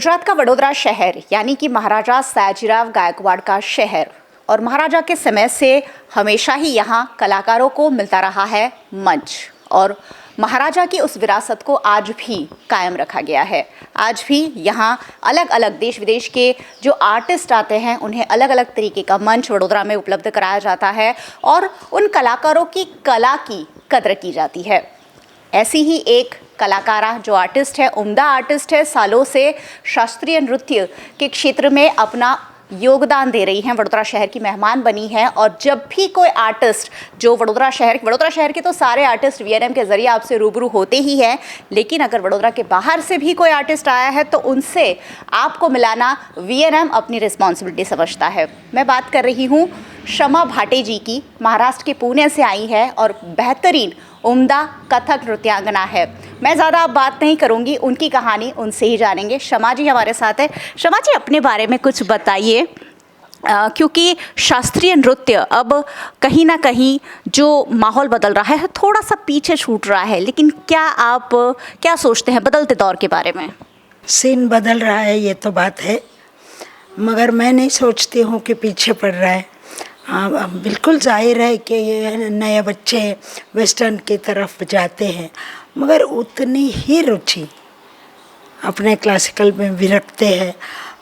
गुजरात का वडोदरा शहर यानी कि महाराजा सयाजीराव गायकवाड़ का शहर और महाराजा के समय से हमेशा ही यहाँ कलाकारों को मिलता रहा है मंच और महाराजा की उस विरासत को आज भी कायम रखा गया है। आज भी यहाँ अलग अलग देश विदेश के जो आर्टिस्ट आते हैं उन्हें अलग अलग तरीके का मंच वडोदरा में उपलब्ध कराया जाता है और उन कलाकारों की कला की कद्र की जाती है। ऐसी ही एक कलाकारा जो आर्टिस्ट है, उम्दा आर्टिस्ट है, सालों से शास्त्रीय नृत्य के क्षेत्र में अपना योगदान दे रही हैं, वडोदरा शहर की मेहमान बनी है। और जब भी कोई आर्टिस्ट जो वडोदरा शहर के तो सारे आर्टिस्ट वीएनएम के ज़रिए आपसे रूबरू होते ही हैं, लेकिन अगर वडोदरा के बाहर से भी कोई आर्टिस्ट आया है तो उनसे आपको मिलाना वीएनएम अपनी रिस्पॉन्सिबिलिटी समझता है। मैं बात कर रही हूँ शमा भाटे जी की, महाराष्ट्र के पुणे से आई है और बेहतरीन उम्दा कथक नृत्यांगना है। मैं ज़्यादा बात नहीं करूँगी, उनकी कहानी उनसे ही जानेंगे। शमा जी हमारे साथ है। शमा जी अपने बारे में कुछ बताइए, क्योंकि शास्त्रीय नृत्य अब कहीं ना कहीं जो माहौल बदल रहा है थोड़ा सा पीछे छूट रहा है, लेकिन आप क्या सोचते हैं बदलते दौर के बारे में? सीन बदल रहा है ये तो बात है, मगर मैं नहीं सोचती हूँ कि पीछे पड़ रहा है। हाँ, बिल्कुल जाहिर है कि ये नए बच्चे वेस्टर्न की तरफ जाते हैं, मगर उतनी ही रुचि अपने क्लासिकल में भी रखते हैं।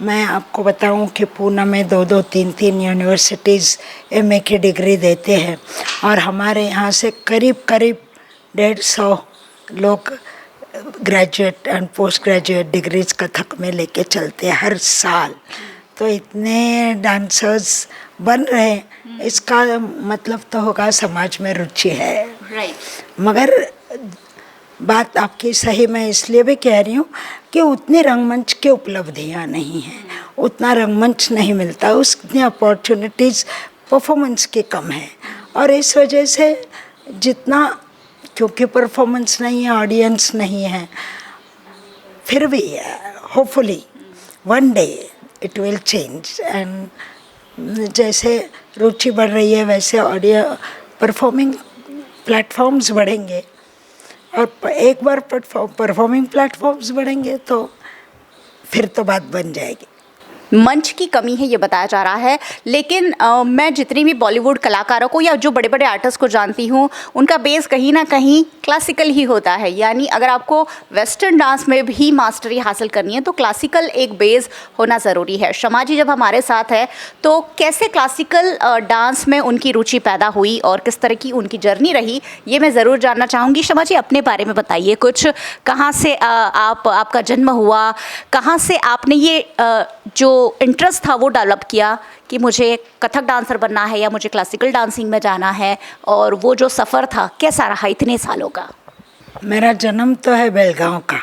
मैं आपको बताऊं कि पूना में 2-2, 3-3 यूनिवर्सिटीज़ एमए की डिग्री देते हैं और हमारे यहाँ से करीब 150 लोग graduate and post graduate degrees Kathak में लेके चलते हैं हर साल। तो इतने डांसर्स बन रहे हैं, इसका मतलब तो होगा समाज में रुचि है। राइट। मगर बात आपकी सही मैं इसलिए भी कह रही हूँ कि उतनी रंगमंच की उपलब्धियाँ नहीं हैं, उतना रंगमंच नहीं मिलता, उतनी अपॉर्चुनिटीज़ परफॉर्मेंस की कम है। और इस वजह से जितना, क्योंकि परफॉर्मेंस नहीं है, ऑडियंस नहीं है, फिर भी hopefully one day it will change. And जैसे रुचि बढ़ रही है वैसे ऑडियो परफॉर्मिंग प्लेटफॉर्म्स बढ़ेंगे और एक बार परफॉर्मिंग प्लेटफॉर्म्स बढ़ेंगे तो फिर तो बात बन जाएगी। मंच की कमी है ये बताया जा रहा है, लेकिन मैं जितनी भी बॉलीवुड कलाकारों को या जो बड़े बड़े आर्टिस्ट को जानती हूँ उनका बेस कहीं ना कहीं क्लासिकल ही होता है। यानी अगर आपको वेस्टर्न डांस में भी मास्टरी हासिल करनी है तो क्लासिकल एक बेस होना ज़रूरी है। शमा जी जब हमारे साथ है तो कैसे क्लासिकल डांस में उनकी रुचि पैदा हुई और किस तरह की उनकी जर्नी रही, ये मैं ज़रूर जानना चाहूँगी। शमा जी अपने बारे में बताइए कुछ, कहाँ से आपका जन्म हुआ, कहाँ से आपने ये जो इंटरेस्ट था वो डेवलप किया कि मुझे कथक डांसर बनना है या मुझे क्लासिकल डांसिंग में जाना है, और वो जो सफ़र था कैसा रहा इतने सालों का? मेरा जन्म तो है बेलगांव का,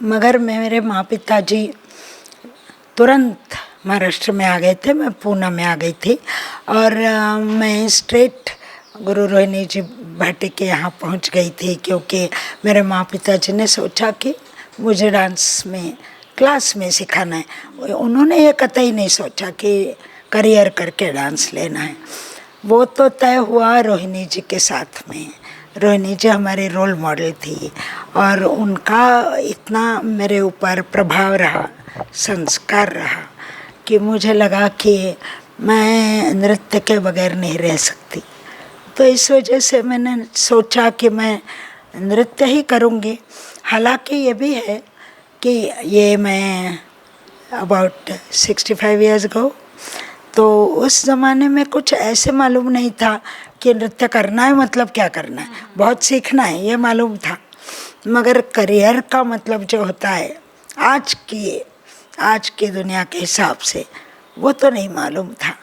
मगर मेरे माँ पिताजी तुरंत महाराष्ट्र में आ गए थे, मैं पूना में आ गई थी और मैं स्ट्रेट गुरु रोहिणी जी भाटे के यहाँ पहुँच गई थी, क्योंकि मेरे माँ पिताजी ने सोचा कि मुझे डांस में क्लास में सिखाना है। उन्होंने ये कतई नहीं सोचा कि करियर करके डांस लेना है। वो तो तय हुआ रोहिणी जी के साथ में। रोहिणी जी हमारी रोल मॉडल थी और उनका इतना मेरे ऊपर प्रभाव रहा, संस्कार रहा कि मुझे लगा कि मैं नृत्य के बगैर नहीं रह सकती। तो इस वजह से मैंने सोचा कि मैं नृत्य ही करूँगी। हालांकि ये भी है कि ये मैं अबाउट 65 ईयर्स गो, तो उस ज़माने में कुछ ऐसे मालूम नहीं था कि नृत्य करना है मतलब क्या करना है, बहुत सीखना है ये मालूम था, मगर करियर का मतलब जो होता है आज की दुनिया के हिसाब से वो तो नहीं मालूम था।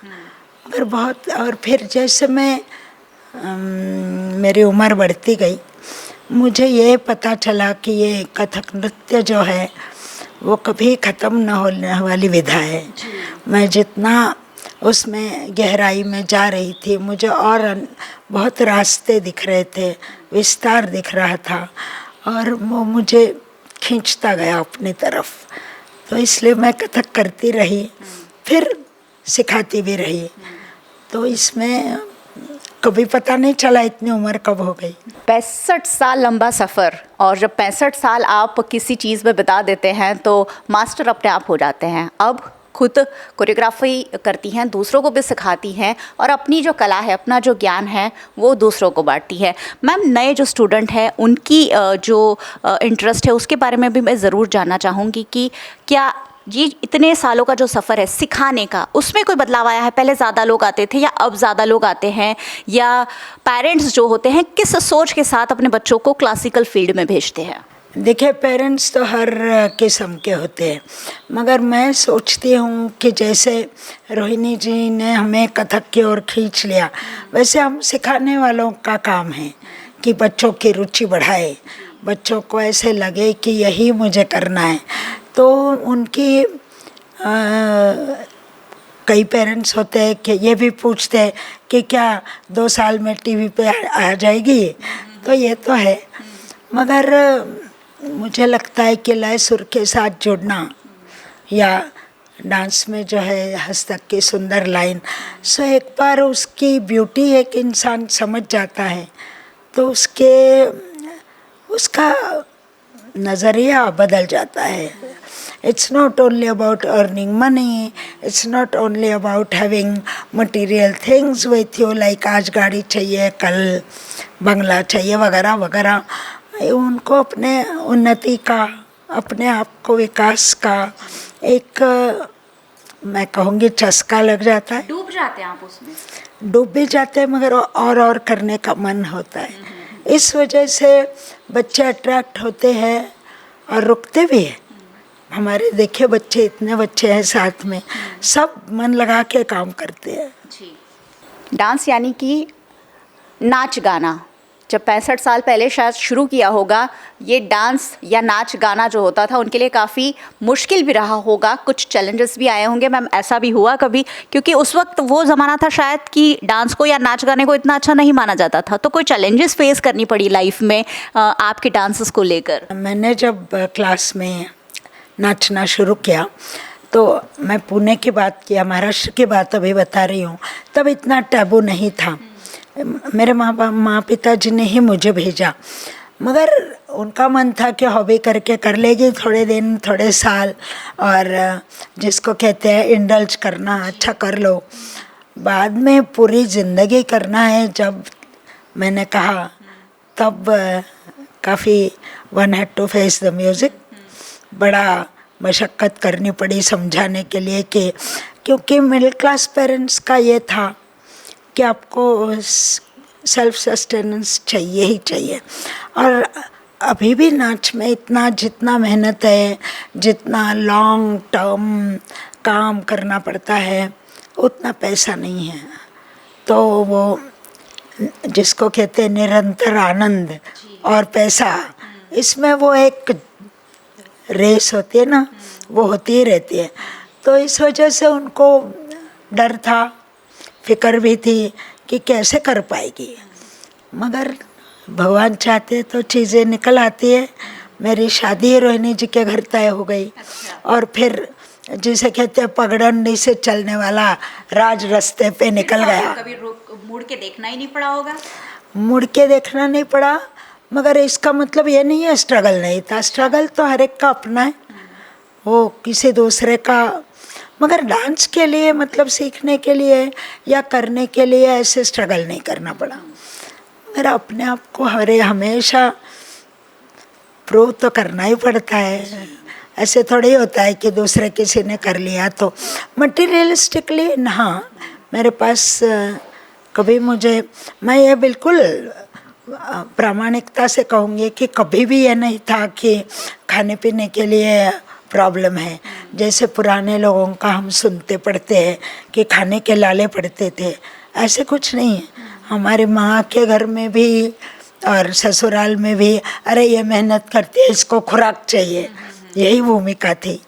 मगर बहुत, और फिर जैसे मैं मेरी उम्र बढ़ती गई मुझे ये पता चला कि ये कथक नृत्य जो है वो कभी ख़त्म न होने वाली विधा है। मैं जितना उसमें गहराई में जा रही थी मुझे और बहुत रास्ते दिख रहे थे, विस्तार दिख रहा था और वो मुझे खींचता गया अपनी तरफ। तो इसलिए मैं कथक करती रही, फिर सिखाती भी रही। तो इसमें कभी पता नहीं चला इतनी उम्र कब हो गई। 65 साल लंबा सफ़र और जब 65 साल आप किसी चीज़ में बिता देते हैं तो मास्टर अपने आप हो जाते हैं। अब खुद कोरियोग्राफी करती हैं, दूसरों को भी सिखाती हैं और अपनी जो कला है, अपना जो ज्ञान है वो दूसरों को बांटती है। मैम, नए जो स्टूडेंट हैं उनकी जो इंटरेस्ट है उसके बारे में भी मैं ज़रूर जानना चाहूँगी कि क्या ये इतने सालों का जो सफ़र है सिखाने का, उसमें कोई बदलाव आया है? पहले ज़्यादा लोग आते थे या अब ज़्यादा लोग आते हैं, या पेरेंट्स जो होते हैं किस सोच के साथ अपने बच्चों को क्लासिकल फील्ड में भेजते हैं? देखिए, पेरेंट्स तो हर किस्म के होते हैं, मगर मैं सोचती हूँ कि जैसे रोहिणी जी ने हमें कथक की ओर खींच लिया, वैसे हम सिखाने वालों का काम है कि बच्चों की रुचि बढ़ाए, बच्चों को ऐसे लगे कि यही मुझे करना है। तो उनकी कई पेरेंट्स होते हैं कि ये भी पूछते हैं कि क्या 2 साल में टीवी पे आ जाएगी, तो ये तो है, मगर मुझे लगता है कि लय सुर के साथ जुड़ना या डांस में जो है हस्तक की सुंदर लाइन, सो एक बार उसकी ब्यूटी एक इंसान समझ जाता है तो उसका नज़रिया बदल जाता है। It's not only about earning money, it's not only about having material things with you, like आज गाड़ी चाहिए, कल बंगला चाहिए वगैरह वगैरह। उनको अपने उन्नति का, अपने आप को विकास का एक, मैं कहूँगी, चस्का लग जाता है। डूब जाते हैं आप उसमें? डूब भी जाते हैं, मगर और करने का मन होता है। इस वजह से बच्चे अट्रैक्ट होते हैं और रुकते भी हैं। हमारे देखिए बच्चे, इतने बच्चे हैं साथ में, सब मन लगा के काम करते हैं। जी। डांस यानी कि नाच गाना, जब 65 साल पहले शायद शुरू किया होगा, ये डांस या नाच गाना जो होता था उनके लिए काफ़ी मुश्किल भी रहा होगा, कुछ चैलेंजेस भी आए होंगे। मैम, ऐसा भी हुआ कभी? क्योंकि उस वक्त वो ज़माना था शायद कि डांस को या नाच गाने को इतना अच्छा नहीं माना जाता था, तो कोई चैलेंजेस फेस करनी पड़ी लाइफ में आपके डांसेस को लेकर? मैंने जब क्लास में नाचना शुरू किया तो मैं पुणे की बात किया, महाराष्ट्र की बात अभी बता रही हूँ, तब इतना टैबू नहीं था। मेरे माँ पिताजी ने ही मुझे भेजा, मगर उनका मन था कि हॉबी करके कर लेगी थोड़े दिन, थोड़े साल, और जिसको कहते हैं इंडल्ज करना, अच्छा कर लो, बाद में पूरी ज़िंदगी करना है। जब मैंने कहा तब काफ़ी one had to face the music, बड़ा मशक्क़त करनी पड़ी समझाने के लिए कि, क्योंकि मिडिल क्लास पेरेंट्स का ये था कि आपको सेल्फ सस्टेनेंस चाहिए ही चाहिए। और अभी भी नाच में इतना जितना मेहनत है, जितना लॉन्ग टर्म काम करना पड़ता है, उतना पैसा नहीं है। तो वो जिसको कहते हैं निरंतर आनंद और पैसा, इसमें वो एक रेस होती है ना, वो होती ही रहती है। तो इस वजह से उनको डर था, फिक्र भी थी कि कैसे कर पाएगी, मगर भगवान चाहते तो चीज़ें निकल आती है। मेरी शादी रोहिणी जी के घर तय हो गई। और फिर जिसे कहते हैं पगडंडी से चलने वाला राज रास्ते पे निकल गया। कभी मुड़ के देखना ही नहीं पड़ा होगा? मुड़ के देखना नहीं पड़ा, मगर इसका मतलब ये नहीं है स्ट्रगल नहीं था। स्ट्रगल तो हर एक का अपना है, वो किसी दूसरे का, मगर डांस के लिए मतलब सीखने के लिए या करने के लिए ऐसे स्ट्रगल नहीं करना पड़ा। मेरा अपने आप को हमेशा प्रूव तो करना ही पड़ता है। ऐसे थोड़ी होता है कि दूसरे किसी ने कर लिया तो। मटीरियलिस्टिकली हाँ, मेरे पास कभी मैं ये बिल्कुल प्रामाणिकता से कहूँगी कि कभी भी ये नहीं था कि खाने पीने के लिए प्रॉब्लम है। जैसे पुराने लोगों का हम सुनते पढ़ते हैं कि खाने के लाले पड़ते थे, ऐसे कुछ नहीं है। हमारी माँ के घर में भी और ससुराल में भी, अरे ये मेहनत करती है, इसको खुराक चाहिए, यही भूमिका थी।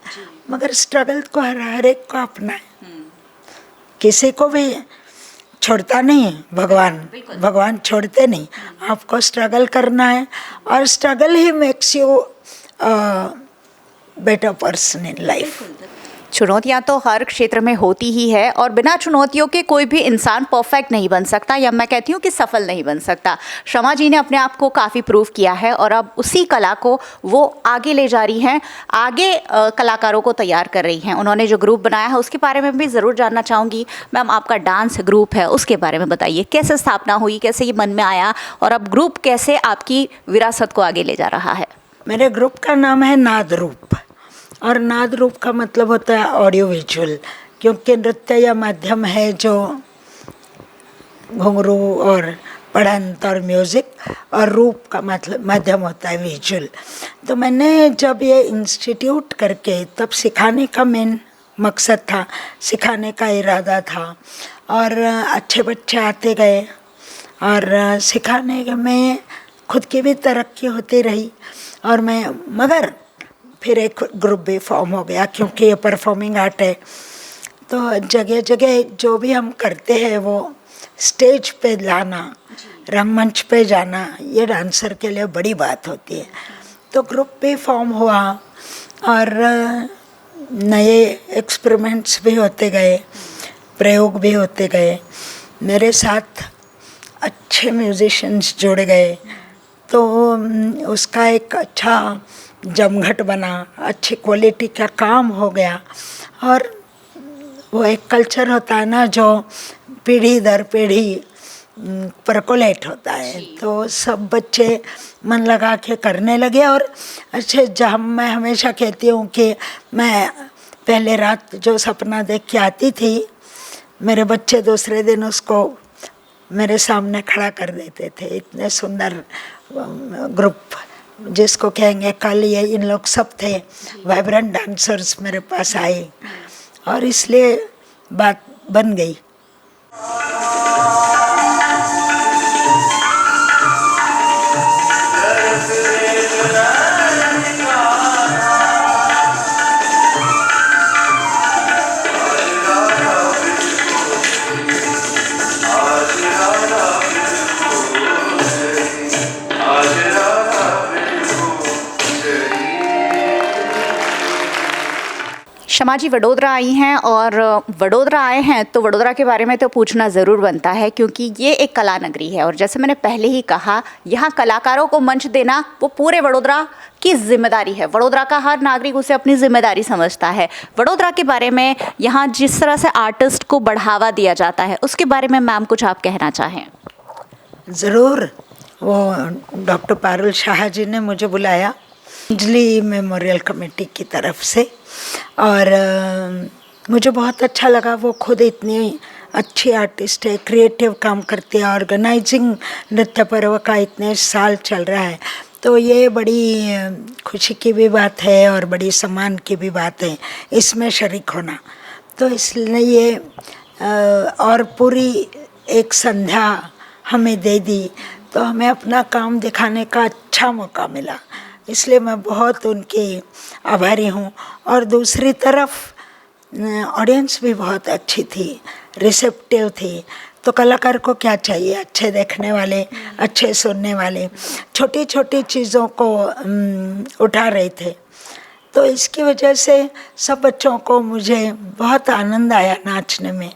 मगर स्ट्रगल को हर एक को अपना है, किसी को भी छोड़ता नहीं है भगवान छोड़ते नहीं। आपको स्ट्रगल करना है और struggle he makes you better person in life. चुनौतियां तो हर क्षेत्र में होती ही है और बिना चुनौतियों के कोई भी इंसान परफेक्ट नहीं बन सकता, या मैं कहती हूँ कि सफल नहीं बन सकता। शमा जी ने अपने आप को काफ़ी प्रूव किया है और अब उसी कला को वो आगे ले जा रही हैं, आगे कलाकारों को तैयार कर रही हैं। उन्होंने जो ग्रुप बनाया है उसके बारे में भी ज़रूर जानना चाहूँगी। मैम, आपका डांस ग्रुप है उसके बारे में बताइए, कैसे स्थापना हुई, कैसे ये मन में आया और अब ग्रुप कैसे आपकी विरासत को आगे ले जा रहा है? मेरे ग्रुप का नाम है नाद रूप, और नाद रूप का मतलब होता है ऑडियो विजुअल, क्योंकि नृत्य या माध्यम है जो घुंघरू और पढ़ंत और म्यूज़िक, और रूप का मतलब माध्यम होता है विजुअल। तो मैंने जब ये इंस्टीट्यूट करके तब सिखाने का मेन मकसद था, सिखाने का इरादा था, और अच्छे बच्चे आते गए और सिखाने में खुद की भी तरक्की होती रही। और मगर फिर एक ग्रुप भी फॉर्म हो गया, क्योंकि ये परफॉर्मिंग आर्ट है, तो जगह जगह जो भी हम करते हैं वो स्टेज पे लाना, रंगमंच पे जाना, ये डांसर के लिए बड़ी बात होती है। तो ग्रुप भी फॉर्म हुआ और नए एक्सपेरिमेंट्स भी होते गए, प्रयोग भी होते गए, मेरे साथ अच्छे म्यूजिशियंस जुड़ गए, तो उसका एक अच्छा जमघट बना, अच्छी क्वालिटी का काम हो गया। और वो एक कल्चर होता है ना, जो पीढ़ी दर पीढ़ी परकोलेट होता है, तो सब बच्चे मन लगा के करने लगे। और अच्छे, जहाँ मैं हमेशा कहती हूँ कि मैं पहले रात जो सपना देख के आती थी, मेरे बच्चे दूसरे दिन उसको मेरे सामने खड़ा कर देते थे। इतने सुंदर ग्रुप, जिसको कहेंगे कल, ये इन लोग सब थे वाइब्रेंट डांसर्स मेरे पास आए, और इसलिए बात बन गई। शमा जी वडोदरा आई हैं, और वडोदरा आए हैं तो वडोदरा के बारे में तो पूछना ज़रूर बनता है, क्योंकि ये एक कला नगरी है। और जैसे मैंने पहले ही कहा, यहाँ कलाकारों को मंच देना वो पूरे वडोदरा की जिम्मेदारी है। वडोदरा का हर नागरिक उसे अपनी जिम्मेदारी समझता है। वडोदरा के बारे में, यहाँ जिस तरह से आर्टिस्ट को बढ़ावा दिया जाता है, उसके बारे में मैम कुछ आप कहना चाहें? ज़रूर। वो डॉक्टर पारुल शाह जी ने मुझे बुलाया अंजलि मेमोरियल कमेटी की तरफ से, और मुझे बहुत अच्छा लगा। वो खुद इतनी अच्छी आर्टिस्ट है, क्रिएटिव काम करती है, ऑर्गेनाइजिंग नृत्य पर्व का इतने साल चल रहा है, तो ये बड़ी खुशी की भी बात है और बड़ी सम्मान की भी बात है इसमें शरीक होना। तो इसलिए और पूरी एक संध्या हमें दे दी, तो हमें अपना काम दिखाने का अच्छा मौका मिला, इसलिए मैं बहुत उनकी आभारी हूँ। और दूसरी तरफ ऑडियंस भी बहुत अच्छी थी, रिसेप्टिव थी। तो कलाकार को क्या चाहिए? अच्छे देखने वाले, अच्छे सुनने वाले, छोटी छोटी चीज़ों को उठा रहे थे। तो इसकी वजह से सब बच्चों को, मुझे बहुत आनंद आया नाचने में।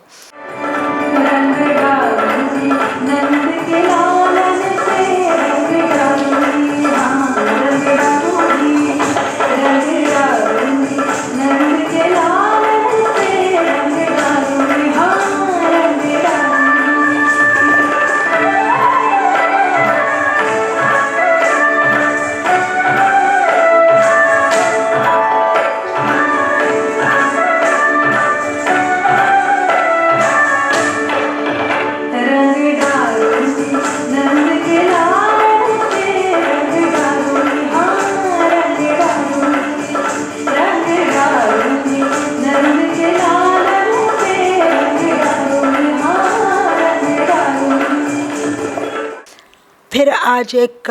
फिर आज एक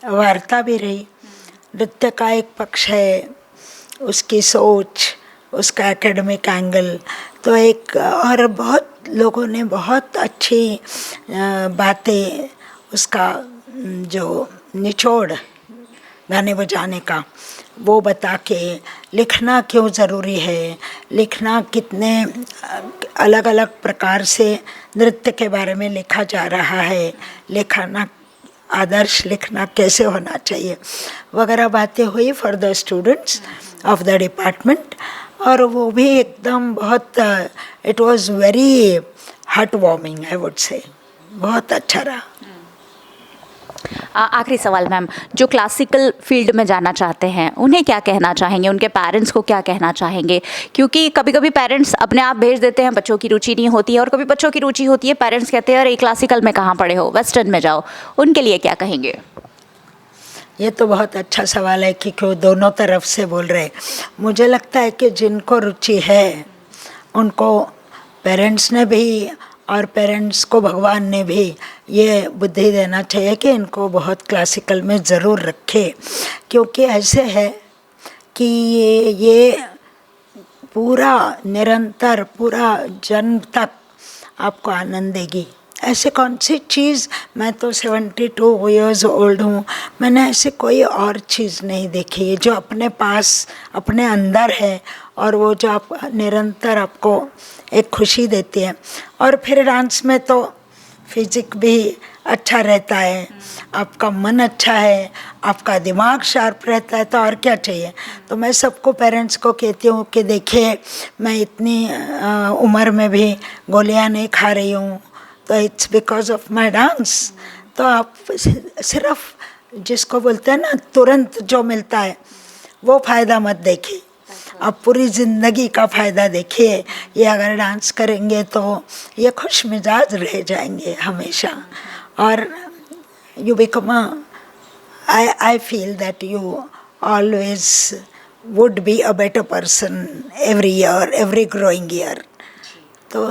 वार्ता भी रही। नृत्य का एक पक्ष है, उसकी सोच, उसका एकेडमिक एंगल, तो एक और बहुत लोगों ने बहुत अच्छी बातें, उसका जो निचोड़ गाने बजाने का वो बता के लिखना क्यों ज़रूरी है, लिखना कितने अलग अलग प्रकार से नृत्य के बारे में लिखा जा रहा है, लिखना आदर्श लिखना कैसे होना चाहिए वगैरह बातें हुई for the students of the department. और वो भी एकदम बहुत it was very heart warming I would say, बहुत अच्छा रहा। आखिरी सवाल मैम, जो क्लासिकल फील्ड में जाना चाहते हैं उन्हें क्या कहना चाहेंगे, उनके पेरेंट्स को क्या कहना चाहेंगे? क्योंकि कभी कभी पेरेंट्स अपने आप भेज देते हैं, बच्चों की रुचि नहीं होती है, और कभी बच्चों की रुचि होती है, पेरेंट्स कहते हैं अरे क्लासिकल में कहाँ पढ़े हो, वेस्टर्न में जाओ, उनके लिए क्या कहेंगे? ये तो बहुत अच्छा सवाल है कि क्यों दोनों तरफ से बोल रहे। मुझे लगता है कि जिनको रुचि है उनको पेरेंट्स ने भी और पेरेंट्स को भगवान ने भी ये बुद्धि देना चाहिए कि इनको बहुत क्लासिकल में ज़रूर रखे, क्योंकि ऐसे है कि ये पूरा निरंतर पूरा जन्म तक आपको आनंद देगी। ऐसे कौन सी चीज़, मैं तो 72 ईयर्स ओल्ड हूँ, मैंने ऐसे कोई और चीज़ नहीं देखी जो अपने पास अपने अंदर है और वो जो आप निरंतर आपको एक खुशी देती है। और फिर डांस में तो फिजिक भी अच्छा रहता है, आपका मन अच्छा है, आपका दिमाग शार्प रहता है, तो और क्या चाहिए। तो मैं सबको पेरेंट्स को कहती हूँ कि देखिए मैं इतनी उम्र में भी गोलियाँ नहीं खा रही हूँ, तो it's because of my dance. तो आप सिर्फ जिसको बोलते हैं ना तुरंत जो मिलता है वो फ़ायदा मत देखिए, आप पूरी ज़िंदगी का फ़ायदा देखिए। ये अगर डांस करेंगे तो ये खुश मिजाज रह जाएंगे हमेशा, और you become I feel that you always would be a better person every year, every growing year. तो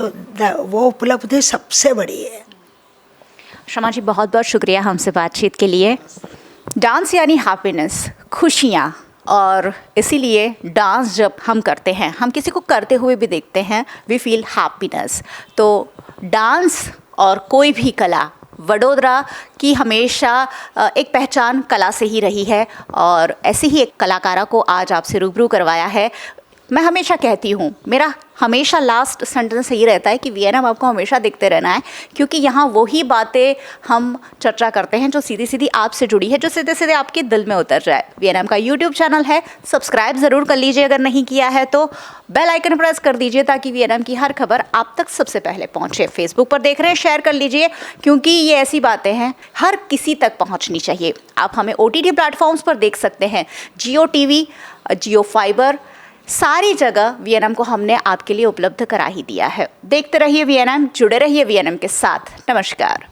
वो उपलब्धि सबसे बड़ी है। शमा जी बहुत बहुत शुक्रिया हमसे बातचीत के लिए। डांस यानी हैप्पीनेस, खुशियाँ, और इसीलिए डांस जब हम करते हैं, हम किसी को करते हुए भी देखते हैं, वी फील हैप्पीनेस। तो डांस और कोई भी कला, वडोदरा की हमेशा एक पहचान कला से ही रही है, और ऐसे ही एक कलाकारा को आज आपसे रूबरू करवाया है। मैं हमेशा कहती हूँ, मेरा हमेशा लास्ट सेंटेंस यही रहता है कि वीएनएम आपको हमेशा देखते रहना है, क्योंकि यहाँ वही बातें हम चर्चा करते हैं जो सीधी सीधी आपसे जुड़ी है, जो सीधे सीधे आपके दिल में उतर जाए। वीएनएम का यूट्यूब चैनल है, सब्सक्राइब ज़रूर कर लीजिए, अगर नहीं किया है तो बेल आइकन प्रेस कर दीजिए ताकि वीएनएम की हर खबर आप तक सबसे पहले पहुँचे। फेसबुक पर देख रहे हैं, शेयर कर लीजिए, क्योंकि ये ऐसी बातें हैं हर किसी तक पहुँचनी चाहिए। आप हमें OTT प्लेटफॉर्म्स पर देख सकते हैं, जियो TV, जियो फाइबर, सारी जगह वीएनएम को हमने आपके लिए उपलब्ध करा ही दिया है। देखते रहिए वीएनएम, जुड़े रहिए वीएनएम के साथ। नमस्कार।